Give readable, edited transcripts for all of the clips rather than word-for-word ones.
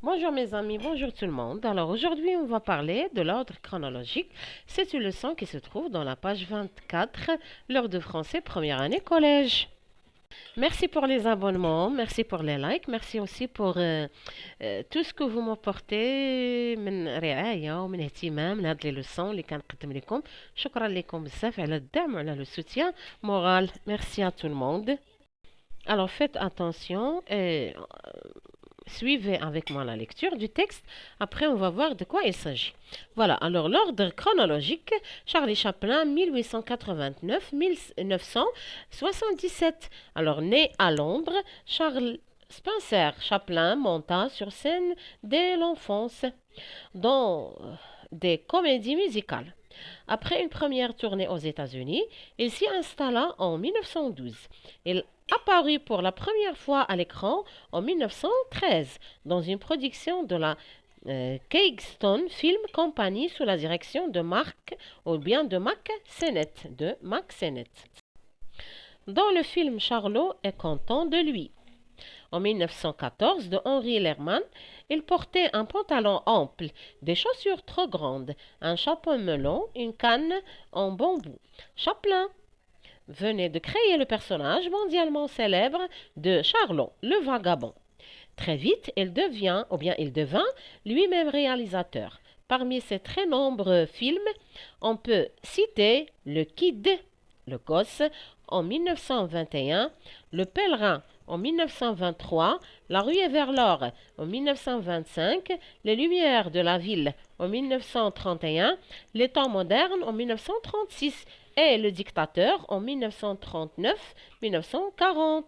Bonjour mes amis, bonjour tout le monde. Alors aujourd'hui, on va parler de l'ordre chronologique. C'est une leçon qui se trouve dans la page 24, l'heure de français première année collège. Merci pour les abonnements, merci pour les likes, merci aussi pour tout ce que vous m'apportez من رعاية ومن اهتمام لهاد les leçons اللي كنقدم لكم. شكرا لكم بزاف على الدعم وعلى le soutien moral. Merci à tout le monde. Alors faites attention et suivez avec moi la lecture du texte. Après, on va voir de quoi il s'agit. Voilà, alors l'ordre chronologique, Charlie Chaplin, 1889-1977. Alors, né à Londres, Charles Spencer Chaplin monta sur scène dès l'enfance dans des comédies musicales. Après une première tournée aux États-Unis, il s'y installa en 1912. Il apparut pour la première fois à l'écran en 1913 dans une production de la Keystone Film Company sous la direction de Mack Sennett. Dans le film Charlot est content de lui. En 1914, de Henry Lerman, il portait un pantalon ample, des chaussures trop grandes, un chapeau melon, une canne en bambou. Chaplin venait de créer le personnage mondialement célèbre de Charlot, le vagabond. Très vite, il devint lui-même réalisateur. Parmi ses très nombreux films, on peut citer Le Kid, le gosse, en 1921, Le Pèlerin en 1923, La ruée vers l'or en 1925, Les Lumières de la ville en 1931, Les temps modernes en 1936 et Le Dictateur en 1939-1940.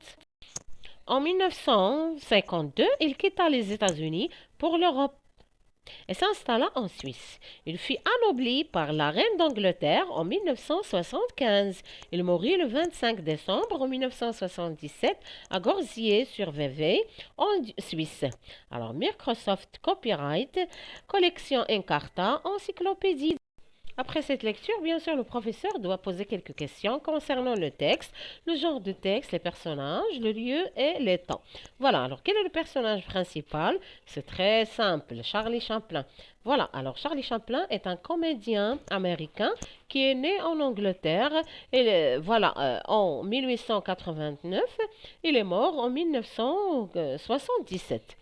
En 1952, il quitta les États-Unis pour l'Europe et s'installa en Suisse. Il fut anobli par la reine d'Angleterre en 1975. Il mourut le 25 décembre 1977 à Gorzier-sur-Vevey, en Suisse. Alors, Microsoft Copyright, collection Encarta, encyclopédie. Après cette lecture, bien sûr, le professeur doit poser quelques questions concernant le texte, le genre de texte, les personnages, le lieu et les temps. Voilà, alors quel est le personnage principal? C'est très simple, Charlie Chaplin. Voilà, alors Charlie Chaplin est un comédien américain qui est né en Angleterre et en 1889, il est mort en 1977.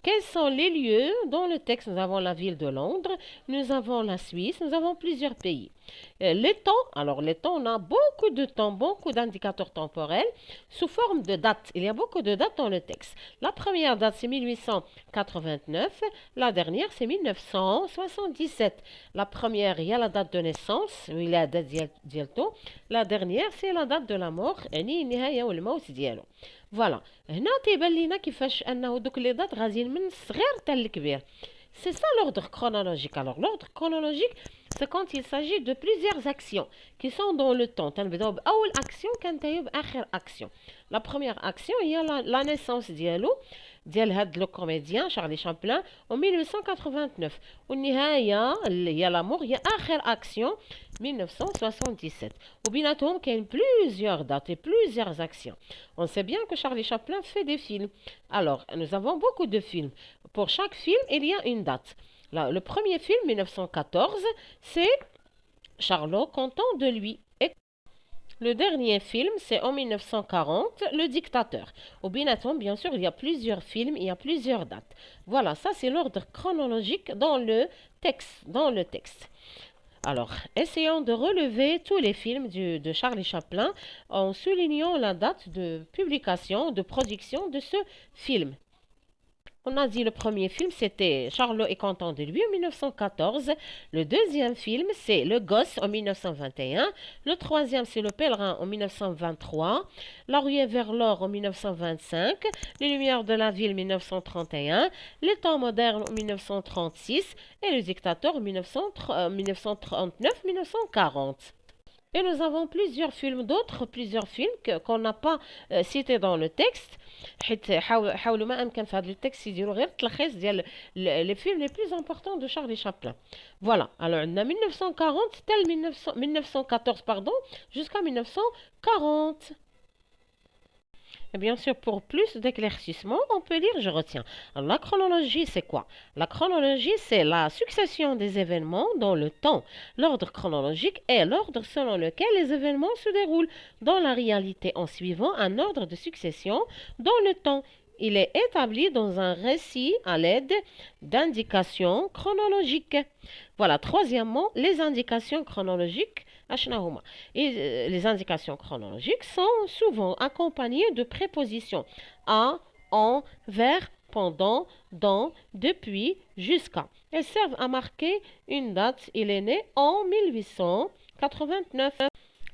Quels sont les lieux? Dans le texte, nous avons la ville de Londres, nous avons la Suisse, nous avons plusieurs pays. Les temps, alors les temps, on a beaucoup de temps, beaucoup d'indicateurs temporels sous forme de dates. Il y a beaucoup de dates dans le texte. La première date, c'est 1889, la dernière, c'est 1977. La première, il y a la date de naissance, il y a la date ديالته. La dernière, c'est la date de la mort, يعني النهاية والموت ديالو. فوالا هنا تيبان لينا كيفاش انه دوك لي دات غاديين من الصغير حتى للكبير. C'est ça l'ordre chronologique. Alors, l'ordre chronologique, c'est quand il s'agit de plusieurs actions qui sont dans le temps. تنبداو بأول action كننتهيو بآخر action. La première action هي la naissance ديال هاد لو كوميديان شارلي شامبلان en 1889 والنهاية اللي هي لامور هي آخر action 1977. وبيناتهم كاين plusieurs dates et plusieurs actions. On sait bien que Charlie Chaplin fait des films. Alors, nous avons beaucoup de films. Pour chaque film, il y a une date. Là, le premier film, 1914, c'est Charlot content de lui. Et le dernier film, c'est en 1940, Le Dictateur. Au Binaton, bien sûr, il y a plusieurs films, il y a plusieurs dates. Voilà, ça c'est l'ordre chronologique dans le texte. Alors, essayons de relever tous les films de Charlie Chaplin en soulignant la date de publication, de production de ce film. On a dit le premier film, c'était Charlot est content de lui en 1914. Le deuxième film, c'est Le Gosse en 1921. Le troisième, c'est Le Pèlerin en 1923. La ruée vers l'or en 1925. Les Lumières de la ville en 1931. Les temps modernes en 1936. Et Le Dictateur en 1939-1940. Et nous avons plusieurs films qu'on n'a pas cités dans le texte. حاولوا ما امكن في هذا التكست يديروا غير التلخيص ديال les films les plus importants de Charlie Chaplin. Voilà. Alors on a 1940 tel 1914 pardon jusqu'à 1940. Et bien sûr, pour plus d'éclaircissement, on peut lire, je retiens. Alors, la chronologie, c'est quoi? La chronologie, c'est la succession des événements dans le temps. L'ordre chronologique est l'ordre selon lequel les événements se déroulent dans la réalité en suivant un ordre de succession dans le temps. Il est établi dans un récit à l'aide d'indications chronologiques. Voilà, troisièmement, les indications chronologiques. Les indications chronologiques sont souvent accompagnées de prépositions à, en, vers, pendant, dans, depuis, jusqu'à. Elles servent à marquer une date. Il est né en 1889.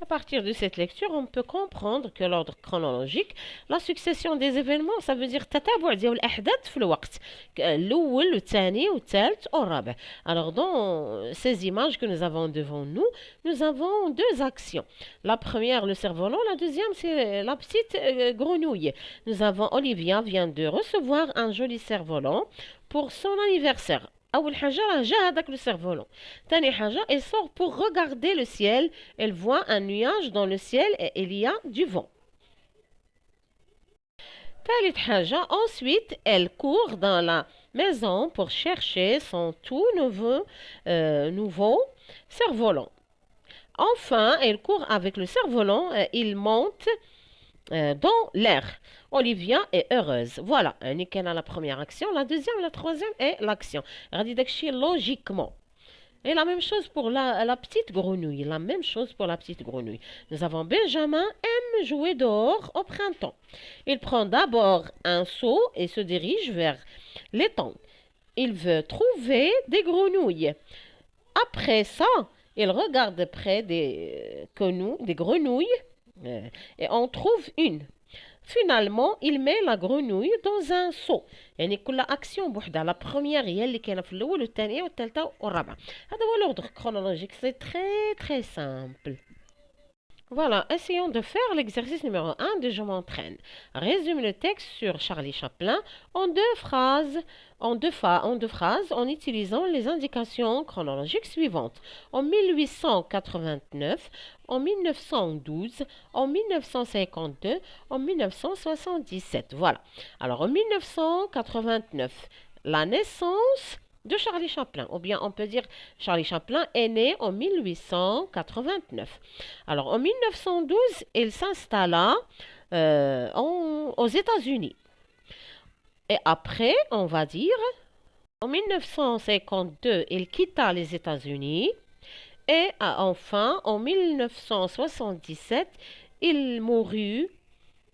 À partir de cette lecture, on peut comprendre que l'ordre chronologique, la succession des événements, ça veut dire تتابع ديال الأحداث في الوقت الأول والثاني والثالث والرابع. Alors dans ces images que nous avons devant nous, nous avons deux actions. La première, le cerf-volant, la deuxième, c'est la petite grenouille. Nous avons Olivia vient de recevoir un joli cerf-volant pour son anniversaire. أول حاجة راه جا هذاك لو سيرفولون. تاني حاجة elle sort pour regarder le ciel. Elle voit un nuage dans le ciel et il y a du vent. ثالث حاجة ensuite elle court dans la maison pour chercher son tout nouveau cerf-volant. Enfin, elle court avec le cerf-volant. Il monte dans l'air. Olivia est heureuse. Voilà, nickel à la première action. La deuxième, la troisième est l'action. Logiquement. Et la même chose pour la petite grenouille. La même chose pour la petite grenouille. Nous avons Benjamin aime jouer dehors au printemps. Il prend d'abord un seau et se dirige vers l'étang. Il veut trouver des grenouilles. Après ça, il regarde près des grenouilles et on trouve une. Finalement, il met la grenouille dans un seau. يعني كل action بوحدها. La première هي اللي كاينه في الاول والثانيه والثالثه والرابعه. هذا هو l'ordre chronologique. C'est très très simple. Voilà, essayons de faire l'exercice numéro 1 de Je m'entraîne. Résume le texte sur Charlie Chaplin en deux phrases, en utilisant les indications chronologiques suivantes. En 1889, en 1912, en 1952, en 1977. Voilà. Alors, en 1989, la naissance de Charlie Chaplin. Ou bien on peut dire Charlie Chaplin est né en 1889. Alors en 1912, il s'installa aux États-Unis. Et après, on va dire, en 1952, il quitta les États-Unis. Et enfin, en 1977, il mourut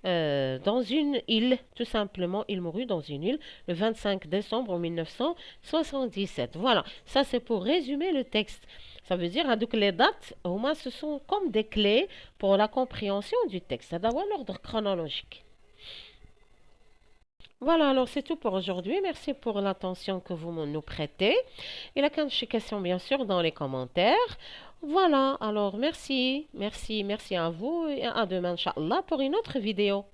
dans une île, tout simplement, il mourut dans une île le 25 décembre 1977. Voilà, ça c'est pour résumer le texte. Ça veut dire que les dates, ce sont comme des clés pour la compréhension du texte. C'est d'avoir l'ordre chronologique. Voilà, alors c'est tout pour aujourd'hui. Merci pour l'attention que vous nous prêtez. Il y a quelques questions, bien sûr, dans les commentaires. Voilà, alors merci à vous et à demain, Inch'Allah, pour une autre vidéo.